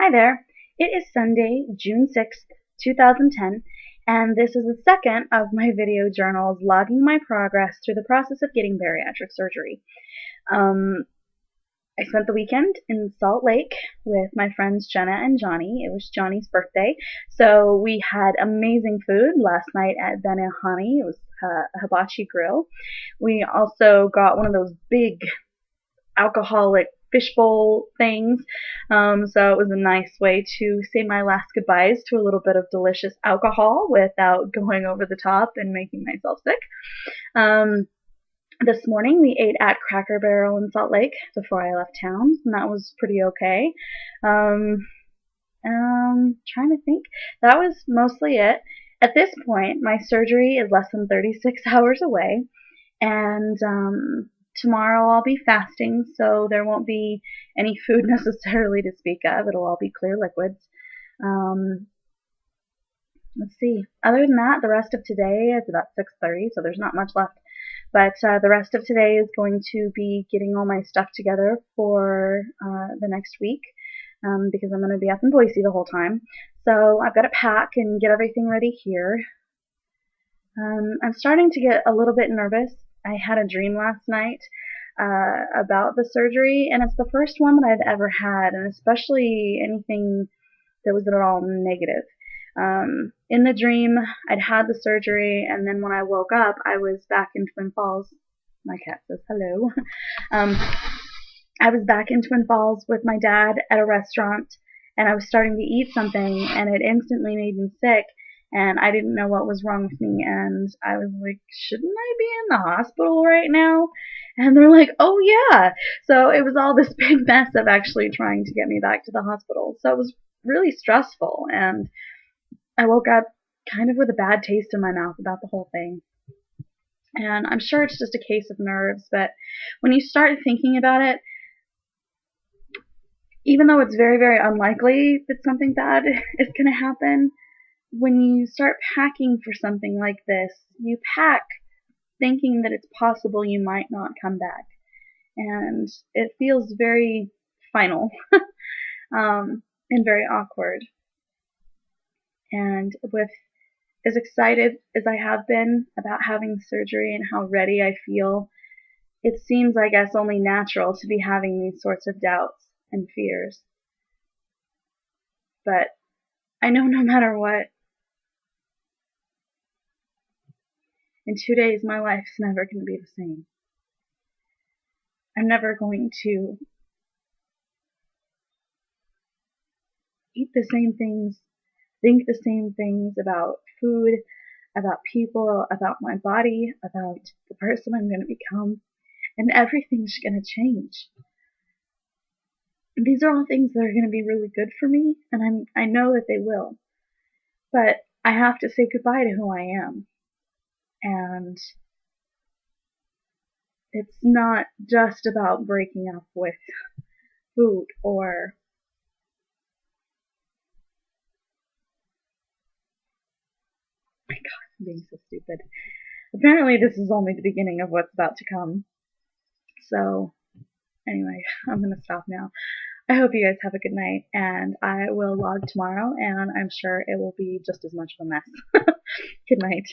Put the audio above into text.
Hi there. It is Sunday, June 6th, 2010, and this is the second of my video journals logging my progress through the process of getting bariatric surgery. I spent the weekend in Salt Lake with my friends Jenna and Johnny. It was Johnny's birthday, so we had amazing food last night at Benihani. It was a hibachi grill. We also got one of those big alcoholic fishbowl things. So it was a nice way to say my last goodbyes to a little bit of delicious alcohol without going over the top and making myself sick. This morning we ate at Cracker Barrel in Salt Lake before I left town, and that was pretty okay. Trying to think. That was mostly it. At this point, my surgery is less than 36 hours away, and tomorrow I'll be fasting, so there won't be any food necessarily to speak of. It'll all be clear liquids. Let's see. Other than that, the rest of today is about 6:30, so there's not much left. But the rest of today is going to be getting all my stuff together for the next week because I'm going to be up in Boise the whole time. So I've got to pack and get everything ready here. I'm starting to get a little bit nervous. I had a dream last night about the surgery, and it's the first one that I've ever had, and especially anything that was at all negative. In the dream, I'd had the surgery, and then when I woke up, I was back in Twin Falls. My cat says hello. I was back in Twin Falls with my dad at a restaurant, and I was starting to eat something, and it instantly made me sick, and I didn't know what was wrong with me, and I was like, shouldn't I be in the hospital right now? And they're like, oh yeah. So it was all this big mess of actually trying to get me back to the hospital. So it was really stressful, and I woke up kind of with a bad taste in my mouth about the whole thing. And I'm sure it's just a case of nerves, but when you start thinking about it, even though it's very, very unlikely that something bad is going to happen, when you start packing for something like this, you pack thinking that it's possible you might not come back. And it feels very final and very awkward. And with as excited as I have been about having surgery and how ready I feel, it seems, I guess, only natural to be having these sorts of doubts and fears. But I know no matter what, in 2 days my life's never going to be the same. I'm never going to eat the same things, think the same things about food, about people, about my body, about the person I'm going to become, and everything's going to change. And these are all things that are going to be really good for me, and I know that they will. But I have to say goodbye to who I am. And it's not just about breaking up with food or my God, I'm being so stupid. Apparently this is only the beginning of what's about to come. So anyway, I'm going to stop now. I hope you guys have a good night, and I will log tomorrow, and I'm sure it will be just as much of a mess. Good night.